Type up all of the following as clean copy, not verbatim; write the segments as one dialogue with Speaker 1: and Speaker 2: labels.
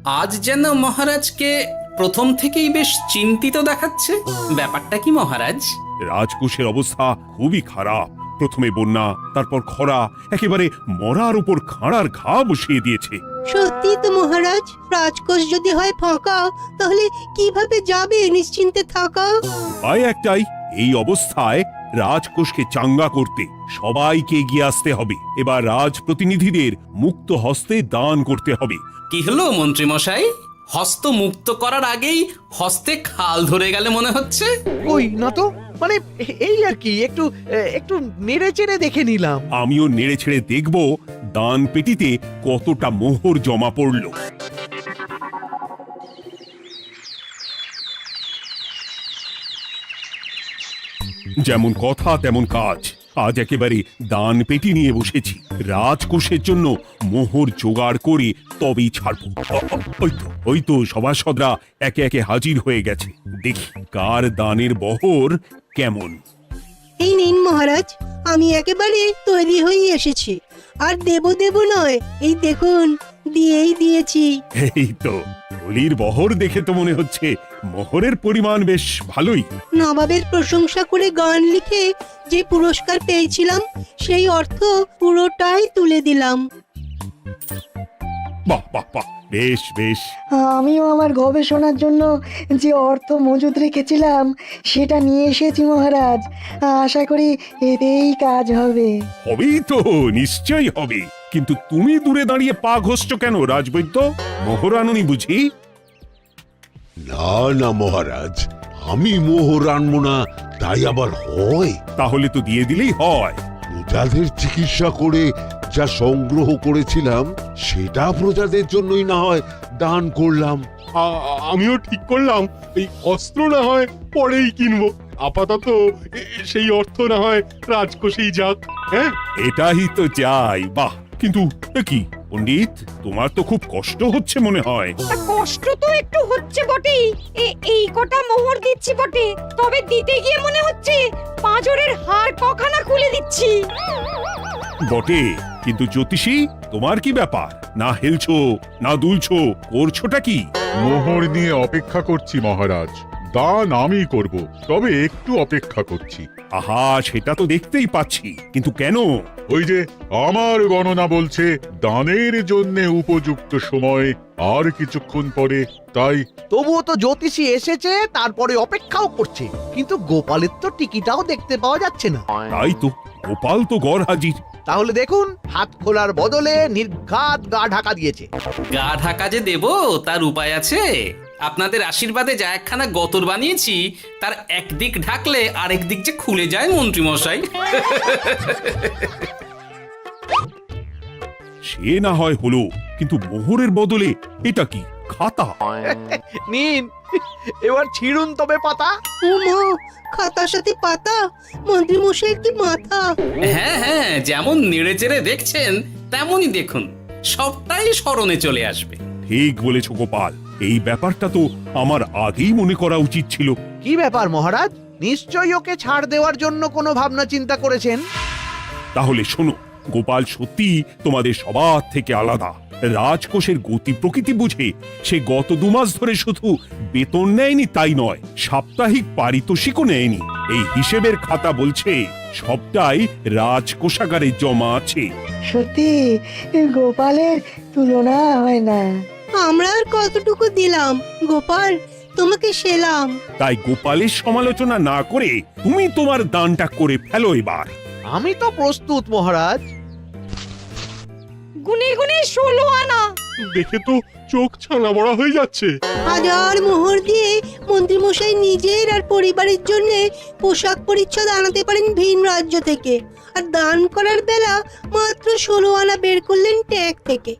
Speaker 1: আজ যেন মহারাজকে প্রথম থেকেই বেশ চিন্তিত দেখাচ্ছে। ব্যাপারটা কি মহারাজ?
Speaker 2: রাজকোষের অবস্থা খুবই খারাপ। প্রথমে বন্যা, তারপর খরা, একেবারে মরার উপর খাঁড়ার ঘা বসিয়ে দিয়েছে।
Speaker 3: সত্যি তো মহারাজ, রাজকোষ যদি হয় ফাঁকা, তাহলে কিভাবে যাবে নিশ্চিন্তে থাকা?
Speaker 2: উপায় একটাই, এই অবস্থায় রাজকোষকে চাঙ্গা করতে সবাইকে এগিয়ে আসতে হবে। এবার রাজপ্রতিনিধিদের মুক্ত হস্তে দান করতে হবে।
Speaker 1: কি হলো মন্ত্রী মশাই, হস্ত মুক্ত করার আগেই হস্তে খাল ধরে গেলে মনে হচ্ছে।
Speaker 4: ওই না তো, মানে এই আর কি, একটু একটু নেড়ে চেড়ে দেখে নিলাম।
Speaker 2: আমিও নেড়ে ছেড়ে দেখব দান পেটিতে কতটা মোহর জমা পড়লো। যেমন কথা তেমন কাজ। আজ একেবারে দান পেটি নিয়ে বসেছি। রাজকোষের জন্য মোহর জোগাড় করে তবেই ছাড়বো। ওই তো সভাসদরা একে একে হাজির হয়ে গেছে। দেখি কার দানের বহর কেমন।
Speaker 3: এই নিন মহারাজ, আমি একেবারে তৈরি হয়ে এসেছি। আর দেব নয়, এই দেখুন দিয়েই দিয়েছি।
Speaker 2: এই তো থলির বহর দেখে তো মনে হচ্ছে মোহরের পরিমাণ বেশ ভালোই।
Speaker 3: নবাবের প্রশংসা করে গান লিখে যে পুরস্কার পেয়েছিলাম, সেই অর্থ পুরোটাই তুলে দিলাম।
Speaker 2: বাহ বাহ বাহ, বেশ বেশ।
Speaker 5: আমিও আমার গবেষণার জন্য যে অর্থ মজুদ রেখেছিলাম সেটা নিয়ে এসেছি মহারাজ। আশা করি এতেই কাজ হবে।
Speaker 2: হবেই তো, নিশ্চয়ই হবে। কিন্তু তুমি দূরে দাঁড়িয়ে পা ঘষছ কেন রাজবৈদ্য? মোহর আনুনি বুঝি?
Speaker 6: না না মহারাজ, আমি মোহর আনবো না তাই আবার হয়?
Speaker 2: তাহলে তো দিয়ে দিলেই হয়।
Speaker 6: প্রজাদের চিকিৎসা করে যা সংগ্রহ করেছিলাম সেটা প্রজাদের জন্যই না হয় দান করলাম।
Speaker 7: আমিও ঠিক করলাম এই অস্ত্র না হয় পরেই কিনবো, আপাতত সেই অর্থ না হয় রাজকোষেই যাক। হ্যাঁ,
Speaker 2: এটাই তো চাই। বাহ, কিন্তু কি পণ্ডিত, তোমার তো খুব কষ্ট হচ্ছে মনে হয়।
Speaker 8: কষ্ট তো একটু হচ্ছে বটেই। এই কটা মোহর দিচ্ছি বটে, তবে দিতে গিয়ে মনে হচ্ছে পাঁজরের হাড় কখানা খুলে দিচ্ছি।
Speaker 2: বটে, কিন্তু জ্যোতিষী তোমার কি ব্যাপার? না হেলছো না দুলছো, করছোটা কি?
Speaker 7: মোহর নিয়ে অপেক্ষা করছি মহারাজ, দান আমি করব, তবে একটু অপেক্ষা করছি।
Speaker 2: আহা, সেটা তো দেখতেই পাচ্ছি, কিন্তু কেন?
Speaker 7: ওই যে আমার গণনা বলছে দানের জন্য উপযুক্ত সময় আর কিছুক্ষণ পরে, তাই।
Speaker 4: তবুও তো জ্যোতিষী এসেছে, তারপরে অপেক্ষাও করছে, কিন্তু গোপালের তো টিকিটাও দেখতে পাওয়া যাচ্ছে না।
Speaker 2: তাই তো, গোপাল তো গড় হাজির।
Speaker 4: তাহলে দেখুন, হাত খোলার বদলে নির্ঘাত গা ঢাকা দিয়েছে।
Speaker 1: গা ঢাকা যে দেব তার উপায় আছে। আপনাদের আশীর্বাদে যা একখানা গতর বানিয়েছি, তার একদিক ঢাকলে আরেক দিক যে খুলে যায় মন্ত্রী মশাই।
Speaker 2: সে না হয় হলো, কিন্তু মোহরের বদলে এটা কি? খাতা?
Speaker 4: নিন, এবার ছিড়ুন তবে পাতা।
Speaker 3: উমা, খাতার সাথে পাতা! মন্ত্রী মশাইয়ের কি মাথা!
Speaker 1: হ্যাঁ হ্যাঁ, যেমন নেড়ে চেড়ে দেখছেন তেমনই দেখুন, সবটাই স্মরণে চলে আসবে।
Speaker 2: ঠিক বলেছ গোপাল, এই ব্যাপারটা তো আমার আগেই মনে করা উচিত ছিল।
Speaker 4: কি ব্যাপার মহারাজ, নিশ্চয়ই ওকে ছাড় দেওয়ার জন্য কোনো ভাবনা চিন্তা করেছেন।
Speaker 2: তাহলে শোনো, গোপাল সত্যি তোমাদের সবার থেকে আলাদা। রাজকোষের গতি প্রকৃতি বুঝে সে গত 2 মাস ধরে শুধু বেতন নেয়নি তাই নয়, সাপ্তাহিক পারিতোষিকও নেয়নি। এই হিসেবের খাতা বলছে সবটাই রাজকোষাগারে জমা আছে।
Speaker 5: সত্যি গোপালের তুলনা হয় না।
Speaker 3: আমরা আর কতটুকু দিলাম গোপাল, তোমাকে সেলাম।
Speaker 2: তাই গোপালের সমালোচনা না করে তুমি তোমার দানটা করে ফেলো এবার।
Speaker 4: আমি তো প্রস্তুত মহারাজ।
Speaker 8: গুনে গুনে 16 আনা।
Speaker 7: দেখে তো চোখ ছানা বড়া হয়ে যাচ্ছে।
Speaker 3: হাজার মোহর দিয়ে মন্ত্রী মশাই নিজের আর পরিবারের জন্য পোশাক পরিচ্ছদ আনাতে পারেন ভিন রাজ্য থেকে, আর দান করার বেলা মাত্র 16 আনা বের করলেন ট্যাগ থেকে।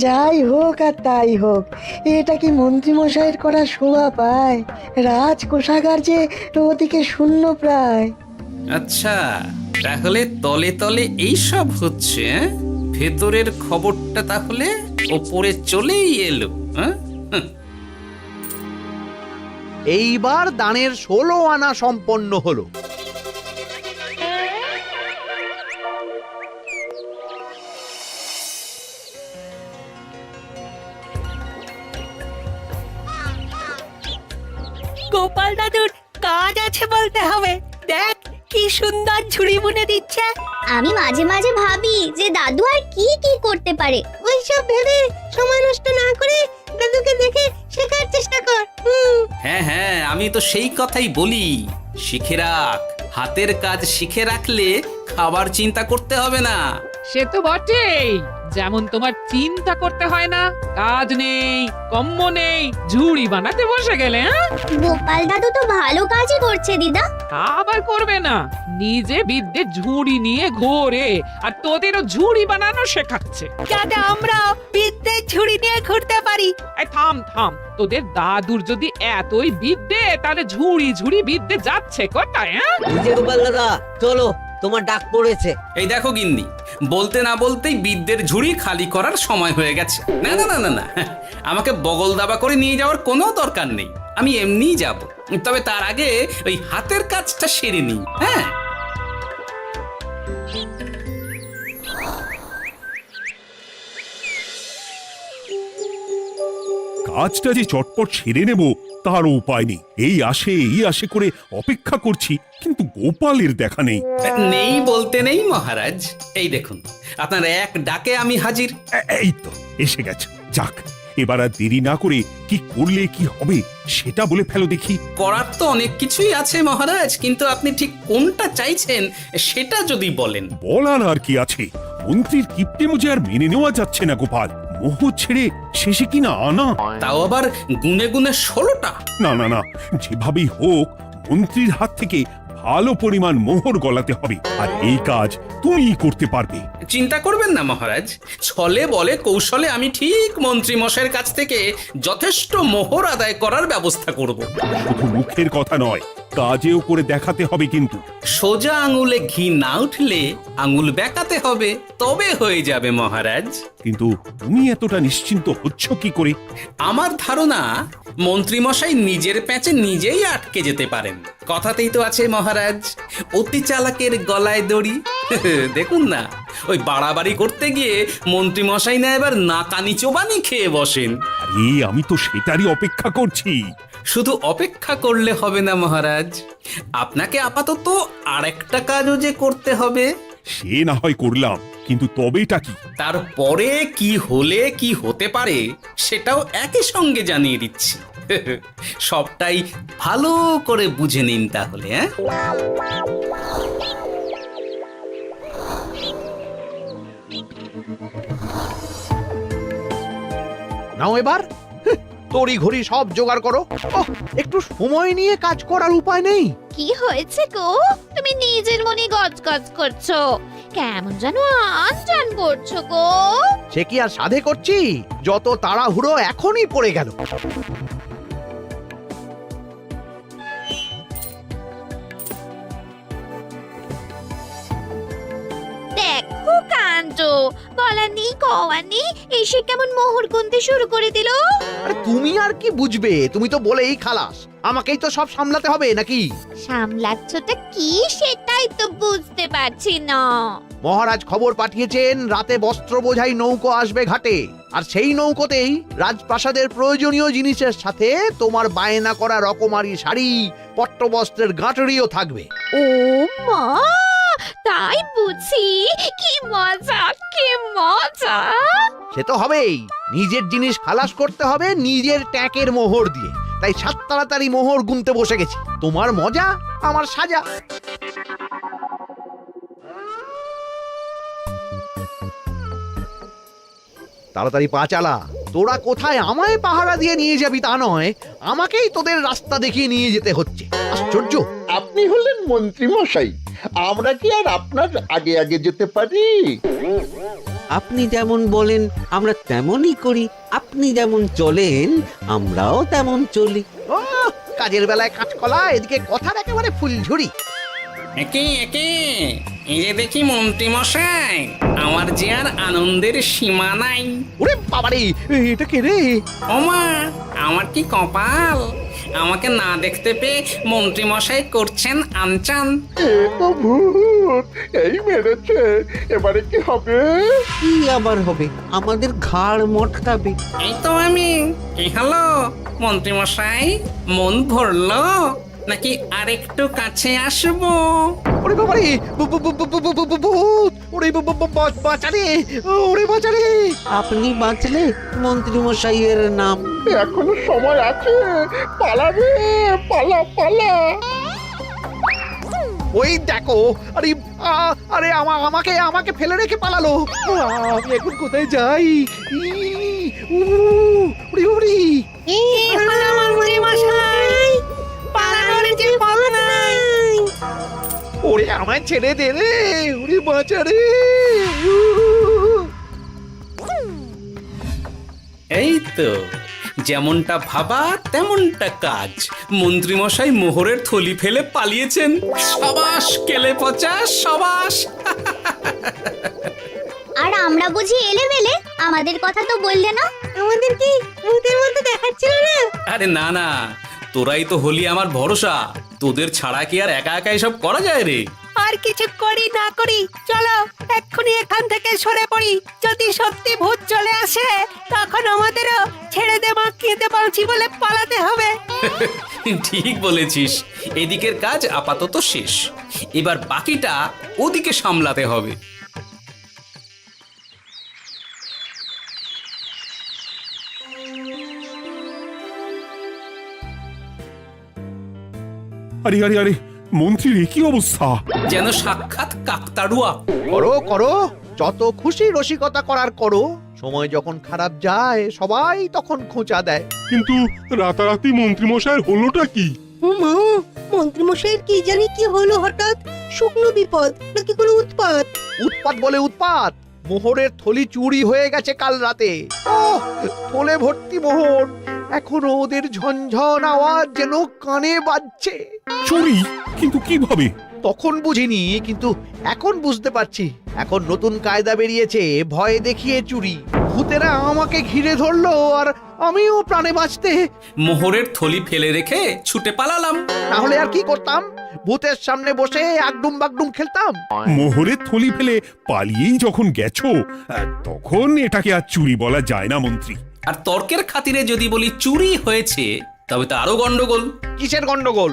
Speaker 5: যাই হোক আর তাই হোক, এটা কি মন্ত্রীমশাইয়ের করা শোভা পায়? রাজকোষাগার যে ওদিকে শূন্য প্রায়।
Speaker 1: আচ্ছা, তাহলে তলে তলে এই সব হচ্ছে, হ্যাঁ? ভেতরের খবরটা তাহলে ওপরে চলেই এলো, হ্যাঁ?
Speaker 4: এইবার দানের 16 আনা সম্পন্ন হলো।
Speaker 9: গোপাল দাদুর কাজ আছে বলতে হবে। দেখ কি সুন্দর ঝুড়ি বুনে দিচ্ছে।
Speaker 10: আমি মাঝে মাঝে ভাবি যে দাদু আর কি কি করতে পারে।
Speaker 3: ওইসব ভেবে সময় নষ্ট না করে দাদুকে দেখে শেখার চেষ্টা কর।
Speaker 1: হ্যাঁ হ্যাঁ, আমি তো সেই কথাই বলি, শিখে রাখ। হাতের কাজ শিখে রাখলে খাবার চিন্তা করতে হবে না।
Speaker 11: সে তো বটেই, যেমন তোমার চিন্তা করতে হয় না, কাজ নেই কম্ম নেই, ঝুড়ি বানাতে বসে গেলে।
Speaker 10: গোপাল দাদু তো ভালো কাজই করছে দিদা।
Speaker 11: তা আবার করবে না, নিজে বিদ্যে ঝুড়ি নিয়ে ঘোরে আর তোদেরও ঝুড়ি বানানো শেখাচ্ছে।
Speaker 9: যাতে আমরা বিদ্যের ঝুড়ি নিয়ে ঘুরতে পারি।
Speaker 11: এই থাম থাম, তোদের দাদুর যদি এতই বিদ্যে, তাহলে ঝুড়ি ঝুড়ি বিদ্যে যাচ্ছে কোথায়?
Speaker 12: গোপাল দাদা চলো, তোমার ডাক পড়েছে।
Speaker 1: এই দেখো গিন্নি, বলতে না বলতেই বিদ্যের ঝুড়ি খালি করার সময় হয়ে গেছে। না না না না না, আমাকে বগল দাবা করে নিয়ে যাওয়ার কোনো দরকার নেই, আমি এমনিই যাব। তবে তার আগে ওই হাতের কাজটা সেরে নিই। হ্যাঁ,
Speaker 2: কাজটা যে চটপট সেরে নেব তার উপায় নেই। এই আসে করে অপেক্ষা করছি, কিন্তু গোপালের দেখা নেই।
Speaker 1: নেই বলতে নেই মহারাজ, এই দেখুন আপনার এক ডাকে আমি হাজির।
Speaker 2: এই তো এসে গেছে। যাক, এবার আর দেরি না করে কি করলে কি হবে সেটা বলে ফেলো দেখি।
Speaker 1: করার তো অনেক কিছুই আছে মহারাজ, কিন্তু আপনি ঠিক কোনটা চাইছেন সেটা যদি বলেন।
Speaker 2: বলার আর কি আছে, মন্ত্রীর কিপ্টে মুজে আর মেনে নেওয়া যাচ্ছে না গোপাল। মোহ ছেড়ে শেষে কিনা আনা,
Speaker 1: তাও আবার গুনে গুনে 16টা।
Speaker 2: না না না, যেভাবেই হোক মন্ত্রীর হাত থেকে ভালো পরিমাণ মোহর গলাতে হবে, আর এই কাজ তুমিই করতে পারবে।
Speaker 1: চিন্তা করবেন না মহারাজ, ছলে বলে কৌশলে আমি ঠিক মন্ত্রী মশাইয়ের কাছ থেকে যথেষ্ট মোহর আদায় করার ব্যবস্থা করব।
Speaker 2: শুধু মুখের কথা নয়, কাজেও করে দেখাতে হবে কিন্তু।
Speaker 1: সোজা আঙুলে ঘি না উঠলে আঙুল বেঁকাতে হবে, তবে হয়ে যাবে মহারাজ।
Speaker 2: কিন্তু তুমি এতটা নিশ্চিন্ত হচ্ছ কি করে?
Speaker 1: আমার ধারণা মন্ত্রী মশাই নিজের প্যাঁচে নিজেই আটকে যেতে পারেন। কথাতেই তো আছে মহারাজ, অতি চালাকের গলায় দড়ি। দেখুন না, ওই বাড়াবাড়ি করতে গিয়ে মন্ত্রী মশাই না এবার নাকানি চোবানি খেয়ে বসেন।
Speaker 2: আরে আমি তো সেটারই অপেক্ষা করছি।
Speaker 1: শুধু অপেক্ষা করলে হবে না মহারাজ, আপনাকে আপাতত আরেকটা কাজও যে করতে হবে।
Speaker 2: সে না হয় করলাম, কিন্তু তবেটা কি?
Speaker 1: তারপরে কি হলে কি হতে পারে সেটাও একই সঙ্গে জানিয়ে দিচ্ছি। সবটাই ভালো করে বুঝে নিন তাহলে।
Speaker 4: নাও এবার তড়ি ঘড়ি সব জোগাড় করো। একটু সময় নিয়ে কাজ করার উপায় নেই?
Speaker 10: কি হয়েছে গো, তুমি নিজের মনে গজগজ করছো, কেমন যেন আনজান করছো গো।
Speaker 4: সে কি আর সাধে করছি, যত তাড়াহুড়ো এখনই পড়ে গেল।
Speaker 10: দেখো কাণ্ড, বলা নেই কওয়া নেই, এসে কেমন মোহর গুনতে শুরু করে দিল।
Speaker 4: আরে তুমি আর কি বুঝবে, তুমি তো বলেই খালাস, আমাকেই তো সব সামলাতে হবে নাকি?
Speaker 10: সামলাচ্ছটা কি সেটাই তো বুঝতে পারছি না।
Speaker 4: মহারাজ খবর পাঠিয়েছেন রাতে বস্ত্র বোঝাই নৌকো আসবে ঘাটে, আর সেই নৌকোতেই রাজপ্রাসাদের প্রয়োজনীয় জিনিসের সাথে তোমার বায়না করা রকমারি শাড়ি, পট্টবস্ত্রের গাঁটরিও থাকবে।
Speaker 10: ও মা, তাই বুঝি, কি মজা কি মজা।
Speaker 4: সে তো হবেই, নিজের জিনিস খালাস করতে হবে নিজের ট্যাঁকের মোহর দিয়ে। তাই সাত তাড়াতাড়ি মোহর গুনতে বসে গেছি। তোমার মজা আমার সাজা। তাড়াতাড়ি পা চালা, তোরা কোথায় আমায় পাহারা দিয়ে নিয়ে যাবি তা নয়, আমাকেই তোদের রাস্তা দেখিয়ে নিয়ে যেতে হচ্ছে। আশ্চর্য!
Speaker 13: আপনি হলেন মন্ত্রী মশাই, আমরা কি আর আপনার আগে আগে যেতে পারি?
Speaker 12: আপনি যেমন বলেন আমরা তেমনই করি, আপনি যেমন চলেন আমরাও তেমন চলি।
Speaker 4: ও, কাজের বেলায় কাঁচকলা, এদিকে কথার একেবারে ফুলঝুরি।
Speaker 1: একে একে এই যে দেখি মন্ত্রী মশাই, আমার যে আর আনন্দের সীমা নাই।
Speaker 4: ওরে বাবারে, এটা কে রে?
Speaker 1: ওমা, আমার কি কপাল! আমাকে না দেখতে পেয়ে মন্ত্রী মশাই করছেন আনচান।
Speaker 13: এ তো ভূত, এই মেরেছে, এবারে কি হবে?
Speaker 12: কি আবার হবে? আমাদের ঘাড় মটকাবে।
Speaker 1: এই তো আমি। কি হলো মন্ত্রী মশাই, মন ভরলো নাকি আরেকটু কাছে আসবো?
Speaker 4: ওরে বাবারে, ভূত! ওরে বাঁচারে, ওরে বাঁচারে!
Speaker 12: আপনি বাঁচলে মন্ত্রী মশাইয়ের নাম।
Speaker 13: এখনো সময় আছে, পালাবে, পালা পালা।
Speaker 4: ওই দেখো, আরে আরে আমাকে আমাকে ফেলে রেখে পালালো। আমি এখন কোথায় যাই? উড়ি উড়ি। ওরে আমায় ছেড়ে দে রে, উড়ি বাঁচা রে।
Speaker 1: এই তো, যেমনটা ভাবা তেমনটা কাজ। মন্ত্রী মশাই মোহরের থলি ফেলে পালিয়েছেন। সাবাস কেলে পচা, সাবাস!
Speaker 10: আর আমরা বুঝি এলেবেলে, আমাদের কথা তো বললে না।
Speaker 3: আমাদের কি ভূতের মতো দেখাচ্ছিল না?
Speaker 1: আরে না না, তোরাই তো হলি আমার ভরসা। তোদের ছাড়া কি আর একা একা এসব করা যায় রে?
Speaker 9: আর কিছু করি না করি, চলো এক্ষুনি এখান থেকে সরে পড়ি। যদি সত্যি ভূত চলে আসে, তখন আমাদেরও ছেড়ে দে মাখিয়ে বাঁচি বলে পালাতে হবে।
Speaker 1: ঠিক বলেছিস। এদিকের কাজ আপাতত শেষ, এবার বাকিটা ওদিকে সামলাতে হবে।
Speaker 2: আরে আরে আরে, মন্ত্রীর কি অবস্থা!
Speaker 1: যেন সাক্ষাৎ কাকতাড়ুয়া।
Speaker 4: করো করো, যত খুশি রসিকতা করার করো। সময় যখন খারাপ যায় সবাই তখন খোঁচা দেয়।
Speaker 7: কিন্তু রাতারাতি মন্ত্রী মশাইয়ের হলোটা কি?
Speaker 3: মা, মন্ত্রী মশাইয়ের কি জানি কি হলো হঠাৎ? শুকনো বিপদ নাকি কোনো উৎপাত?
Speaker 4: উৎপাত বলে উৎপাত। মোহরের থলি চুরি হয়ে গেছে কাল রাতে। ওহ, থলে ভর্তি মোহর। এখনো ওদের ঝনঝন আওয়াজ যেন কানে বাজছে।
Speaker 2: চুরি? কিন্তু কিভাবে?
Speaker 4: তখন বুঝিনি, কিন্তু এখন বুঝতে পারছি। এখন নতুন কায়দা বেরিয়েছে, ভয় দেখিয়ে চুরি। ভূতেরা আমাকে ঘিরে ধরলো আর আমিও প্রাণে বাঁচতে
Speaker 1: মোহরের থলি ফেলে রেখে ছুটে পালালাম।
Speaker 4: না হলে আর কি করতাম? ভূতের সামনে বসে আগডুম বাগডুম খেলতাম।
Speaker 2: মোহরের থলি ফেলে পালিয়েই যখন গেছো, তখন এটাকে আর চুরি বলা যায় না মন্ত্রী।
Speaker 1: আর তর্কের খাতিরে যদি বলি চুরি হয়েছে, তবে তো আরো গন্ডগোল।
Speaker 4: কিসের গন্ডগোল?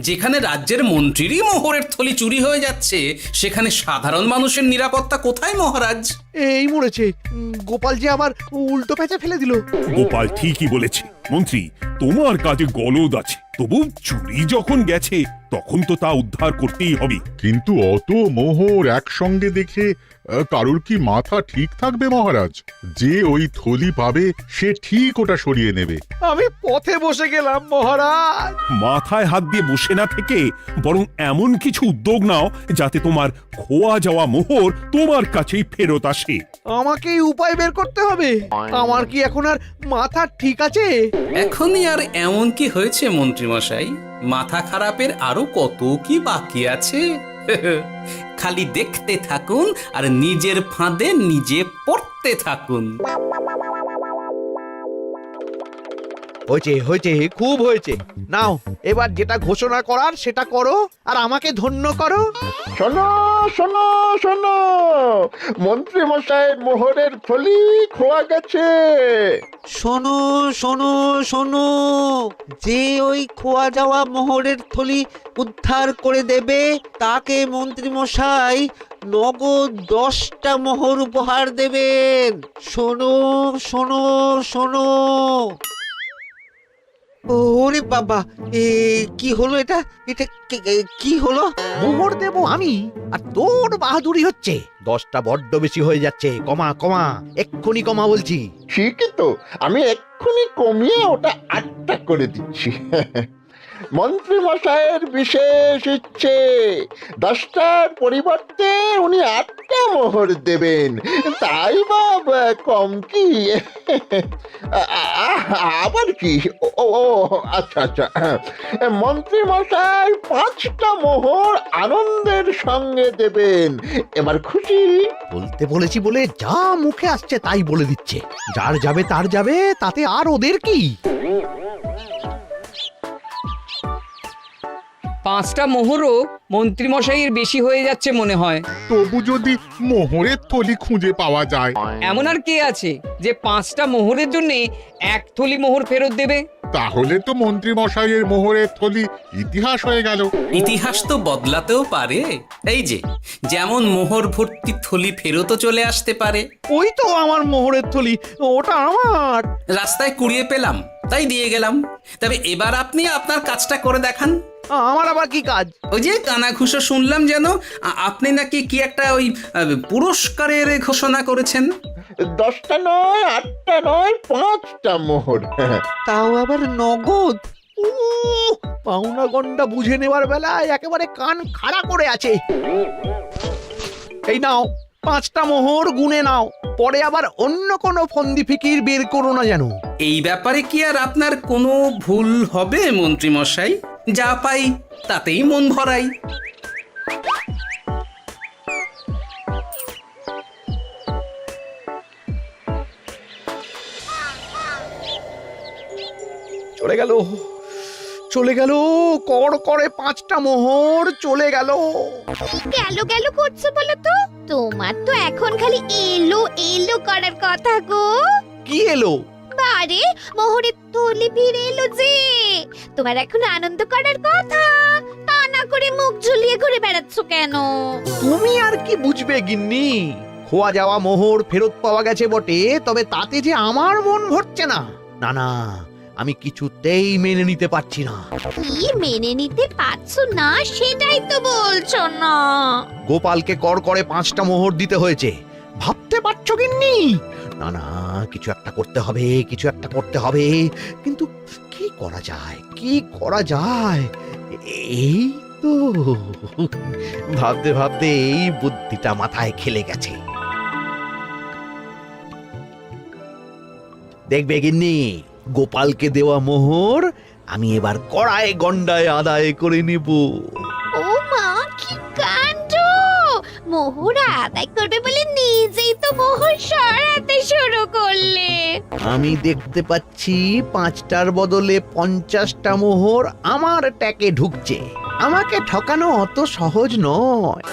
Speaker 1: যেখানে রাজ্যের মন্ত্রীরই মোহরের থলি চুরি হয়ে যাচ্ছে, সেখানে সাধারণ মানুষের নিরাপত্তা কোথায় মহারাজ?
Speaker 4: এই মরেছে, গোপাল যে আবার উল্টো প্যাঁচে ফেলে দিল।
Speaker 2: গোপাল ঠিকই বলেছে মন্ত্রী, তোমার কাজে গলদ আছে। তবু চুরি যখন গেছে, তখন তো তা উদ্ধার করতেই হবে।
Speaker 7: কিন্তু অত মোহর একসঙ্গে দেখে কারোর কি মাথা ঠিক থাকবে মহারাজ? যে ওই থলি পাবে সে ঠিক ওটা সরিয়ে নেবে।
Speaker 4: আমি পথে বসে গেলাম মহারাজ।
Speaker 2: মাথায় হাত দিয়ে বসে না থেকে বরং এমন কিছু উদ্যোগ নাও যাতে তোমার খোয়া যাওয়া মোহর তোমার কাছেই ফেরত আসে।
Speaker 4: আমাকেই উপায় বের করতে হবে। আমার কি এখন আর মাথা ঠিক আছে?
Speaker 1: এখনই আর এমন কি হয়েছে মন্ত্রী মশাই? মাথা খারাপের আরো কত কি বাকি আছে। খালি দেখতে থাকুন আর নিজের ফাঁদে নিজে পড়তে থাকুন।
Speaker 4: হয়েছে হয়েছে, খুব হয়েছে। নাও এবার যেটা ঘোষণা করার সেটা করো আর আমাকে ধন্য করো।
Speaker 13: শোনো শোনো শোনো, মন্ত্রী মশাইয়ের মোহরের থলি খোয়া গেছে।
Speaker 12: শোনো শোনো শোনো, যে ওই খোয়া যাওয়া মোহরের থলি উদ্ধার করে দেবে, তাকে মন্ত্রী মশাই নগদ 10টা মোহর উপহার দেবেন। শোনো শোনো শোনো। ওরে বাবা, কি হলো এটা? এটা কি হলো?
Speaker 4: মোহর দেব আমি আর তোর বাহাদুরি হচ্ছে। 10টা বড্ড বেশি হয়ে যাচ্ছে। কমা কমা, এক্ষুনি কমা বলছি।
Speaker 13: ঠিকই তো, আমি এক্ষুনি কমিয়ে ওটা 8টা করে দিচ্ছি। মন্ত্রী মশাইয়ের বিশেষ ইচ্ছে 10টার পরিবর্তে উনি 8টা মোহর দেবেন, তাই বা কম কি? আবার কি? ও আচ্ছা আচ্ছা, মন্ত্রী মশাই 5টা মোহর আনন্দের সঙ্গে দেবেন। এবার খুশি?
Speaker 4: বলতে বলেছি বলে যা মুখে আসছে তাই বলে দিচ্ছে। যার যাবে তার যাবে, তাতে আর ওদের কি?
Speaker 14: 5টা মোহরও মন্ত্রীমশাইয়ের বেশি হয়ে যাচ্ছে মনে হয়।
Speaker 7: তবু যদি মোহরের থলি খুঁজে পাওয়া যায়।
Speaker 14: এমন আর কে আছে যে 5টা মোহরের জন্য 1 থলি মোহর ফেরত দেবে?
Speaker 7: তাহলে তো মন্ত্রী মশাইয়ের মোহরের থলি ইতিহাস হয়ে গেল।
Speaker 1: ইতিহাস তো বদলাতেও পারে। এই যে যেমন মোহর ভর্তি থলি ফেরতও চলে আসতে পারে।
Speaker 4: ওই তো আমার মোহরের থলি, ওটা আমার।
Speaker 1: রাস্তায় কুড়িয়ে পেলাম তাই দিয়ে গেলাম। তবে এবার আপনি আপনার কাজটা করে দেখান।
Speaker 4: আমার আবার কি কাজ?
Speaker 1: ওই যে কানাঘুষো শুনলাম যেন আপনি নাকি কি একটা ওই পুরস্কারের ঘোষণা করেছেন।
Speaker 13: 10টা নয়, 8টা নয়, 5টা মোহর।
Speaker 4: তাও আবার নগদ। পাওনা গন্ডা বুঝে নেওয়ার বেলায় একেবারে কান খাড়া করে আছে। এই নাও 5টা মোহর, গুনে নাও, পরে আবার অন্য কোনো ফন্দি ফিকির বের করো না যেন।
Speaker 1: এই ব্যাপারে কি আর আপনার কোনো ভুল হবে মন্ত্রী মশাই? যা পাই তাতেই মন ভরাই।
Speaker 4: চলে গেল, চলে গেল, কর করে 5টা মোহর চলে গেল।
Speaker 10: গেল গেল করছো বলো তো? তোমার তো এখন খালি এলো এলো করার কথা গো।
Speaker 4: কি এলো?
Speaker 10: বারে মোহরের থলি ফিরে এলো যে। তোমার এখন আনন্দ করার কথা, তা না করে মুখ ঝুলিয়ে ঘুরে বেড়াচ্ছ কেন?
Speaker 4: তুমি আর কি বুঝবে গিন্নি? খোয়া যাওয়া মোহর ফেরত পাওয়া গেছে বটে, তবে তাতে যে আমার মন ভরছে না। না না, আমি কিছুতেই মেনে নিতে পারছি না।
Speaker 10: কি মেনে নিতে পারছো না সেটাই তো বলছো না।
Speaker 4: গোপালকে কর করে 5টা মোহর দিতে হয়েছে, ভাবতে পারছো গিন্নি? না না, কিছু একটা করতে হবে, কিছু একটা করতে হবে। কিন্তু কি করা যায়, কি করা যায়? এই তো ভাবতে ভাবতে এই বুদ্ধিটা মাথায় খেলে গেছে। দেখবে গিন্নি, গোপালকে দেওয়া মোহর আমি এবার কড়ায় গন্ডায় আদায় করে নিব।
Speaker 10: ও মা, কি কাণ্ড! মোহর আদায় করবে বলে নিজেই তো মোহর সরাতে শুরু করলে।
Speaker 4: আমি দেখতে পাচ্ছি 5টার বদলে 50টা মোহর আমার ট্যাকে ঢুকছে। আমাকে ঠকানো অত সহজ নয়।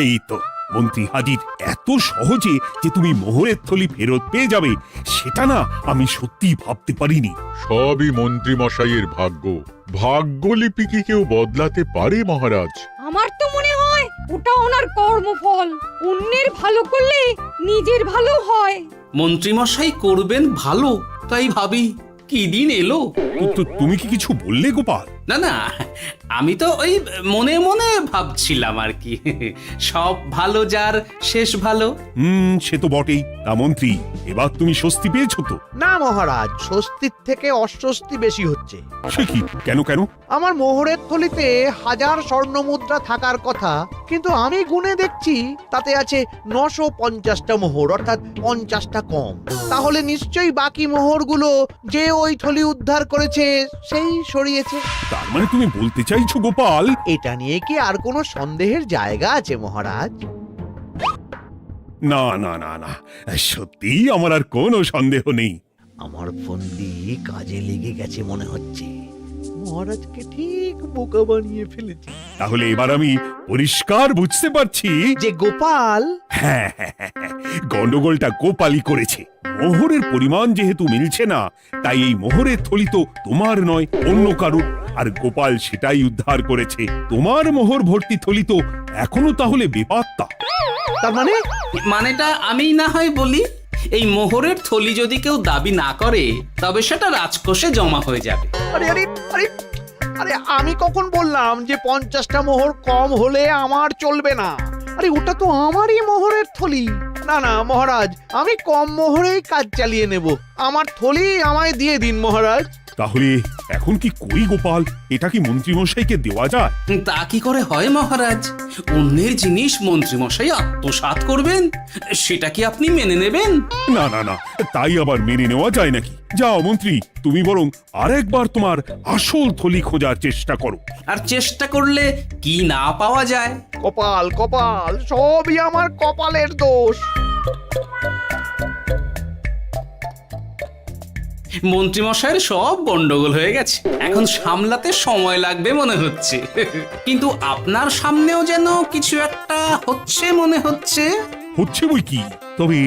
Speaker 2: এই তো মন্ত্রী হাজির। এত সহজে যে তুমি মোহরের থলি ফেরত পেয়ে যাবে সেটা না আমি সত্যি ভাবতে পারিনি।
Speaker 7: সবই মন্ত্রী মশাইয়ের ভাগ্য। ভাগ্যলিপি কি কেউ বদলাতে পারে মহারাজ?
Speaker 8: আমার তো মনে হয় ওটা ওনার কর্মফল। অন্যের ভালো করলে নিজের ভালো হয়।
Speaker 1: মন্ত্রী মশাই করবেন ভালো, তাই ভাবি কি দিন এলো।
Speaker 2: তুমি কি কিছু বললে গোপাল?
Speaker 1: না না, আমি তো ওই মনে মনে ভাবছিলাম আর কি। সব ভালো যার শেষ ভালো।
Speaker 2: সে তো বটেই। তা মন্ত্রী, এবার তুমি স্বস্তি পেয়েছো তো?
Speaker 4: না মহারাজ, স্বস্তির থেকে অস্বস্তি বেশি হচ্ছে।
Speaker 2: সে কি? কেন কেন?
Speaker 4: আমার মোহরের থলিতে 1000 স্বর্ণ মুদ্রা থাকার কথা, কিন্তু আমি গুনে দেখছি তাতে আছে 950টা মোহর, অর্থাৎ 50টা কম। তাহলে নিশ্চয়ই বাকি মোহরগুলো যে ওই থলি উদ্ধার করেছে সেই সরিয়েছে।
Speaker 2: তার মানে তুমি বলতে চাইছো গোপাল?
Speaker 4: এটা নিয়ে কি আর কোনো সন্দেহের জায়গা আছে মহারাজ?
Speaker 2: না না না না, সত্যি আমার আর কোনো সন্দেহ নেই।
Speaker 4: আমার ফন্দি কাজে লেগে গেছে মনে হচ্ছে। মহারাজকে ঠিক বোকা বানিয়ে ফেলেছি।
Speaker 2: তাহলে এবার আমি পরিষ্কার বুঝতে পারছি
Speaker 4: যে গোপাল,
Speaker 2: হ্যাঁ, গন্ডগোলটা গোপালই করেছে। মোহরের পরিমাণ যেহেতু মিলছে না, তাই এই মোহরের থলি তো তোমার নয়, অন্য কারুর। আর গোপাল সেটাই উদ্ধার করেছে। তোমার মোহর ভর্তি থলি তো এখনো তাহলে বেপাত্তা।
Speaker 4: তার মানে?
Speaker 1: মানেটা আমি না হয় বলি। এই মোহরের থলি যদি কেউ দাবি না করে, তবে সেটা রাজকোষে জমা হয়ে যাবে।
Speaker 4: আরে আরে আরে আরে আমি কখন বললাম যে 50টা মোহর কম হলে আমার চলবে না? আরে ওটা তো আমারই মোহরের থলি। না না মহারাজ, আমি কম মোহরেই কাজ চালিয়ে নেব। আমার থলি আমায় দিয়ে দিন মহারাজ।
Speaker 2: তাহলে এখন কি করি গোপাল? এটা কি মন্ত্রীমশাইকে দেওয়া যায়?
Speaker 1: তা কি করে হয় মহারাজ? অন্যের জিনিস মন্ত্রীমশাই আত্মসাৎ করবেন, সেটা কি আপনি মেনে নেবেন?
Speaker 2: না না না, তাই আবার মেনে নেওয়া যায় নাকি? যাও মন্ত্রী, তুমি বরং আরেকবার তোমার আসল থলি খোঁজার চেষ্টা করো।
Speaker 1: আর চেষ্টা করলে কি না পাওয়া যায়?
Speaker 4: কপাল কপাল, সবই আমার কপালের দোষ।
Speaker 1: মন্ত্রীমশাইয়ের সব গন্ডগোল হয়ে গেছে, এখন সামলাতে সময় লাগবে মনে হচ্ছে। কিন্তু আপনার সামনেও যেন কিছু একটা হচ্ছে মনে হচ্ছে।
Speaker 2: হচ্ছে বই কি, তবে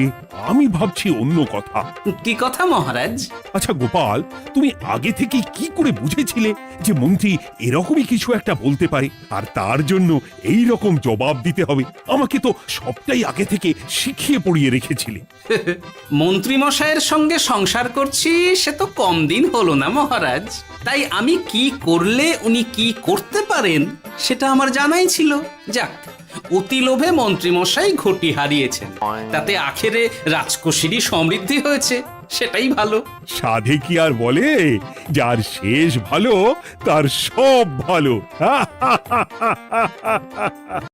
Speaker 2: আমি ভাবছি অন্য কথা।
Speaker 1: কি কথা মহারাজ?
Speaker 2: আচ্ছা গোপাল, তুমি আগে থেকে কি করে বুঝেছিলে যে মন্ত্রী এরকমই কিছু একটা বলতে পারে, আর তার জন্য এই রকম জবাব দিতে হবে? আমাকে তো সবটাই আগে থেকে শিখিয়ে পড়িয়ে রেখেছিলে।
Speaker 1: মন্ত্রীমশাইয়ের সঙ্গে সংসার করছি সে তো কম দিন হলো না মহারাজ, তাই আমি কি করলে উনি কি করতে পারেন সেটা আমার জানাই ছিল। যাক, অতি লোভে মন্ত্রীমশাই ঘটি হারিয়েছেন, তাতে আখেরে রাজকোষেরই সমৃদ্ধি হয়েছে, সেটাই ভালো।
Speaker 2: সাধে কি আর বলে, যার শেষ ভালো তার সব ভালো।